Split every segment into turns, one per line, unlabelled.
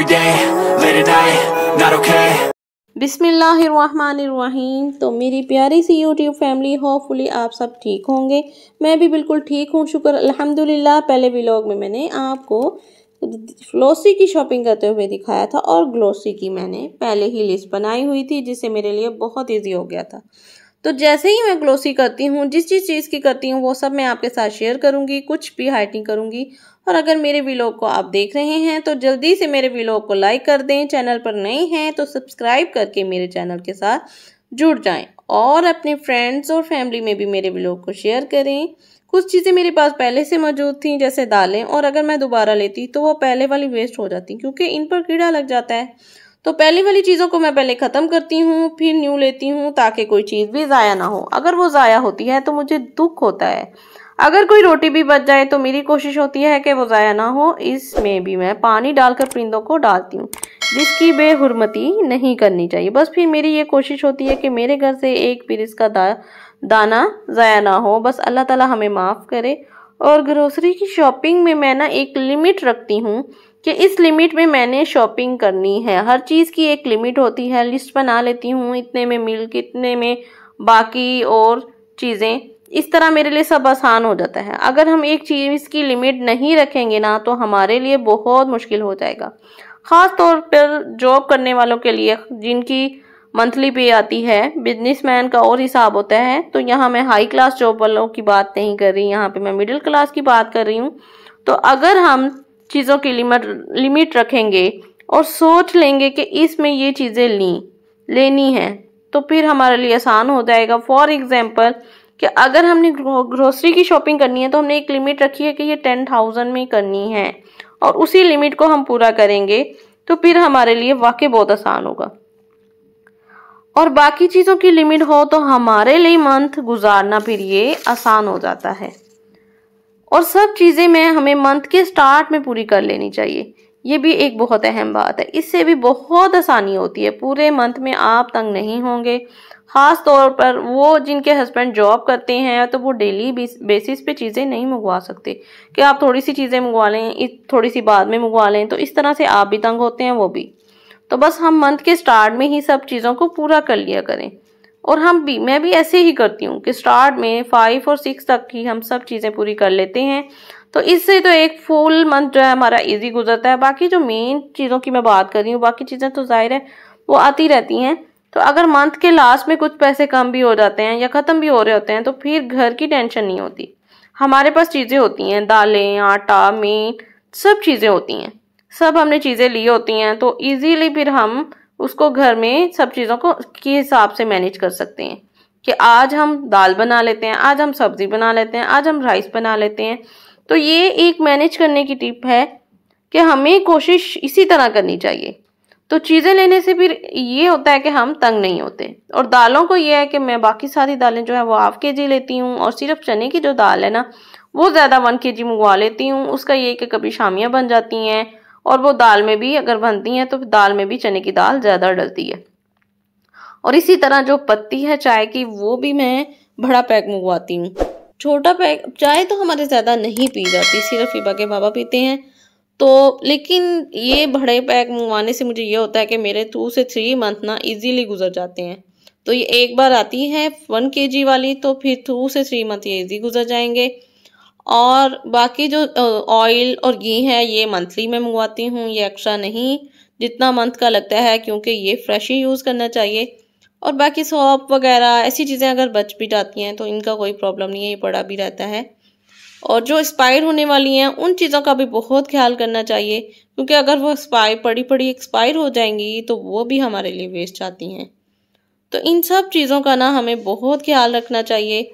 every day, late at night, not okay.
बिस्मिल्लाहिर्रहमानिर्रहीम। तो मेरी प्यारी सी यूट्यूब फैमिली, होपफुली आप सब ठीक होंगे। मैं भी बिल्कुल ठीक हूँ, शुक्र अल्हम्दुलिल्लाह। पहले व्लॉग में मैंने आपको ग्लोसी की शॉपिंग करते हुए दिखाया था और ग्लोसी की मैंने पहले ही लिस्ट बनाई हुई थी, जिससे मेरे लिए बहुत ईजी हो गया था। तो जैसे ही मैं ग्लोसी करती हूँ, जिस चीज़ की करती हूँ वो सब मैं आपके साथ शेयर करूँगी, कुछ भी हाइड नहीं करूँगी। और अगर मेरे व्लॉग को आप देख रहे हैं तो जल्दी से मेरे व्लॉग को लाइक कर दें, चैनल पर नए हैं तो सब्सक्राइब करके मेरे चैनल के साथ जुड़ जाएं और अपने फ्रेंड्स और फैमिली में भी मेरे व्लॉग को शेयर करें। कुछ चीज़ें मेरे पास पहले से मौजूद थी, जैसे दालें, और अगर मैं दोबारा लेती तो वो पहले वाली वेस्ट हो जाती क्योंकि इन पर कीड़ा लग जाता है। तो पहली वाली चीज़ों को मैं पहले ख़त्म करती हूँ, फिर न्यू लेती हूँ, ताकि कोई चीज़ भी ज़ाया ना हो। अगर वो ज़ाया होती है तो मुझे दुख होता है। अगर कोई रोटी भी बच जाए तो मेरी कोशिश होती है कि वो ज़ाया ना हो। इसमें भी मैं पानी डालकर परिंदों को डालती हूँ, जिसकी बेहुरमती नहीं करनी चाहिए। बस फिर मेरी ये कोशिश होती है कि मेरे घर से एक भी इसका दाना ज़ाया ना हो। बस अल्लाह ताला हमें माफ़ करे। और ग्रोसरी की शॉपिंग में मैं ना एक लिमिट रखती हूँ कि इस लिमिट में मैंने शॉपिंग करनी है। हर चीज़ की एक लिमिट होती है, लिस्ट बना लेती हूँ, इतने में मिल्क, इतने में बाकी और चीज़ें। इस तरह मेरे लिए सब आसान हो जाता है। अगर हम एक चीज़ की लिमिट नहीं रखेंगे ना तो हमारे लिए बहुत मुश्किल हो जाएगा। ख़ास तौर पर जॉब करने वालों के लिए, जिनकी मंथली पे आती है। बिजनेसमैन का और हिसाब होता है। तो यहाँ मैं हाई क्लास जॉब वालों की बात नहीं कर रही, यहाँ पे मैं मिडिल क्लास की बात कर रही हूँ। तो अगर हम चीज़ों की लिमिट रखेंगे और सोच लेंगे कि इसमें ये चीज़ें लेनी है, तो फिर हमारे लिए आसान हो जाएगा। फॉर एग्जांपल कि अगर हमने ग्रोसरी की शॉपिंग करनी है तो हमने एक लिमिट रखी है कि ये 10,000 में करनी है और उसी लिमिट को हम पूरा करेंगे, तो फिर हमारे लिए वाकई बहुत आसान होगा। और बाकी चीज़ों की लिमिट हो तो हमारे लिए मंथ गुजारना फिर ये आसान हो जाता है। और सब चीज़ें हमें मंथ के स्टार्ट में पूरी कर लेनी चाहिए। ये भी एक बहुत अहम बात है। इससे भी बहुत आसानी होती है, पूरे मंथ में आप तंग नहीं होंगे। ख़ास तौर पर वो जिनके हस्बैंड जॉब करते हैं तो वो डेली बेसिस पे चीज़ें नहीं मंगवा सकते कि आप थोड़ी सी चीज़ें मंगवा लें, थोड़ी सी बाद में मंगवा लें, तो इस तरह से आप भी तंग होते हैं, वो भी। तो बस हम मंथ के स्टार्ट में ही सब चीज़ों को पूरा कर लिया करें। और मैं भी ऐसे ही करती हूँ कि स्टार्ट में 5 और 6 तक ही हम सब चीज़ें पूरी कर लेते हैं। तो इससे तो एक फुल मंथ जो है हमारा इजी गुजरता है। बाकी जो मेन चीज़ों की मैं बात कर रही हूँ, बाकी चीज़ें तो जाहिर है वो आती रहती हैं। तो अगर मंथ के लास्ट में कुछ पैसे कम भी हो जाते हैं या ख़त्म भी हो रहे होते हैं तो फिर घर की टेंशन नहीं होती। हमारे पास चीज़ें होती हैं, दालें, आटा, मीट, सब चीज़ें होती हैं। सब हमने चीज़ें ली होती हैं तो ईजीली फिर हम उसको घर में सब चीज़ों को के हिसाब से मैनेज कर सकते हैं कि आज हम दाल बना लेते हैं, आज हम सब्ज़ी बना लेते हैं, आज हम राइस बना लेते हैं। तो ये एक मैनेज करने की टिप है कि हमें कोशिश इसी तरह करनी चाहिए। तो चीज़ें लेने से फिर ये होता है कि हम तंग नहीं होते। और दालों को ये है कि मैं बाकी सारी दालें जो है वो ½ kg लेती हूँ और सिर्फ चने की जो दाल है ना वो ज़्यादा 1 kg मंगवा लेती हूँ। उसका ये कि कभी शामियाँ बन जाती हैं और वो दाल में भी अगर बनती हैं तो दाल में भी चने की दाल ज़्यादा डलती है। और इसी तरह जो पत्ती है चाय की, वो भी मैं बड़ा पैक मंगवाती हूँ। छोटा पैक चाय तो हमारे ज़्यादा नहीं पी जाती, सिर्फ हिबा के बाबा पीते हैं। तो लेकिन ये बड़े पैक मंगवाने से मुझे ये होता है कि मेरे 2 से 3 मंथ ना इजीली गुजर जाते हैं। तो ये एक बार आती है 1 kg वाली, तो फिर 2 से 3 मंथ ये इजी गुजर जाएंगे। और बाकी जो ऑयल और घी है ये मंथली में मंगवाती हूँ, ये एक्स्ट्रा नहीं जितना मंथ का लगता है, क्योंकि ये फ्रेश ही यूज़ करना चाहिए। और बाकी सौंफ वगैरह ऐसी चीज़ें अगर बच भी जाती हैं तो इनका कोई प्रॉब्लम नहीं है, ये पड़ा भी रहता है। और जो एक्सपायर होने वाली हैं उन चीज़ों का भी बहुत ख्याल करना चाहिए, क्योंकि अगर वो पड़ी एक्सपायर हो जाएंगी तो वो भी हमारे लिए वेस्ट जाती हैं। तो इन सब चीज़ों का ना हमें बहुत ख्याल रखना चाहिए।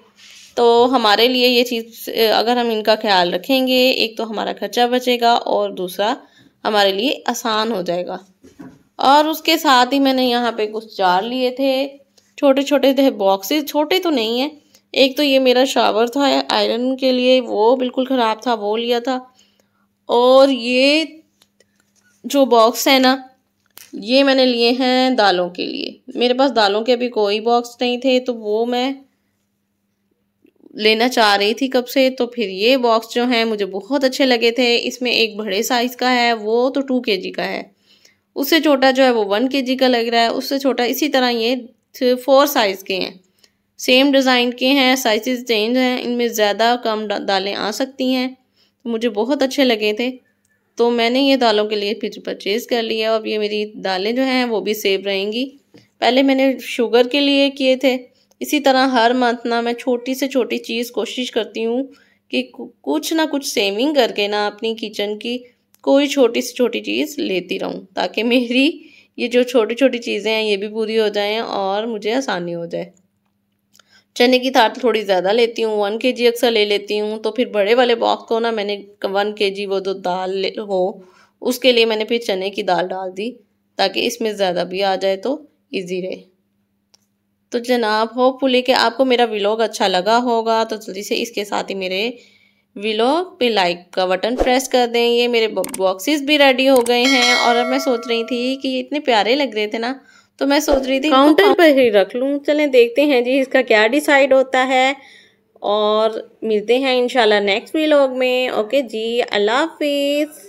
तो हमारे लिए ये चीज़ अगर हम इनका ख्याल रखेंगे, एक तो हमारा खर्चा बचेगा और दूसरा हमारे लिए आसान हो जाएगा। और उसके साथ ही मैंने यहाँ पे कुछ जार लिए थे, छोटे छोटे थे बॉक्सेस, छोटे तो नहीं है। एक तो ये मेरा शावर था आयरन के लिए, वो बिल्कुल ख़राब था, वो लिया था। और ये जो बॉक्स है ना ये मैंने लिए हैं दालों के लिए। मेरे पास दालों के अभी कोई बॉक्स नहीं थे तो वो मैं लेना चाह रही थी कब से। तो फिर ये बॉक्स जो हैं मुझे बहुत अच्छे लगे थे। इसमें एक बड़े साइज़ का है, वो तो 2 kg का है, उससे छोटा जो है वो 1 kg का लग रहा है, उससे छोटा इसी तरह ये 4 साइज़ के हैं, सेम डिज़ाइन के हैं, साइजेस चेंज हैं, इनमें ज़्यादा कम दालें आ सकती हैं। तो मुझे बहुत अच्छे लगे थे, तो मैंने ये दालों के लिए फिर परचेज़ कर लिया। अब ये मेरी दालें जो हैं वो भी सेव रहेंगी। पहले मैंने शुगर के लिए किए थे, इसी तरह हर मंथ ना मैं छोटी से छोटी चीज़ कोशिश करती हूँ कि कुछ ना कुछ सेविंग करके ना अपनी किचन की कोई छोटी से छोटी चीज़ लेती रहूँ, ताकि मेरी ये जो छोटी छोटी चीज़ें हैं ये भी पूरी हो जाएं और मुझे आसानी हो जाए। चने की दाल थोड़ी ज़्यादा लेती हूँ, 1 kg अक्सर ले लेती हूँ, तो फिर बड़े वाले बॉक्स को ना मैंने 1 kg वो जो दाल हो उसके लिए मैंने फिर चने की दाल डाल दी, ताकि इसमें ज़्यादा भी आ जाए तो इजी रहे। तो जनाब होपफुली कि आपको मेरा व्लॉग अच्छा लगा होगा, तो जल्दी से इसके साथ ही मेरे व्लॉग पे लाइक का बटन प्रेस कर दें। ये मेरे बॉक्सेस भी रेडी हो गए हैं और अब मैं सोच रही थी कि ये इतने प्यारे लग रहे थे ना, तो मैं सोच रही थी काउंटर पर ही रख लूँ। चलें देखते हैं जी इसका क्या डिसाइड होता है, और मिलते हैं इंशाल्लाह नेक्स्ट व्लॉग में। ओके जी, अल्लाह हाफिज़।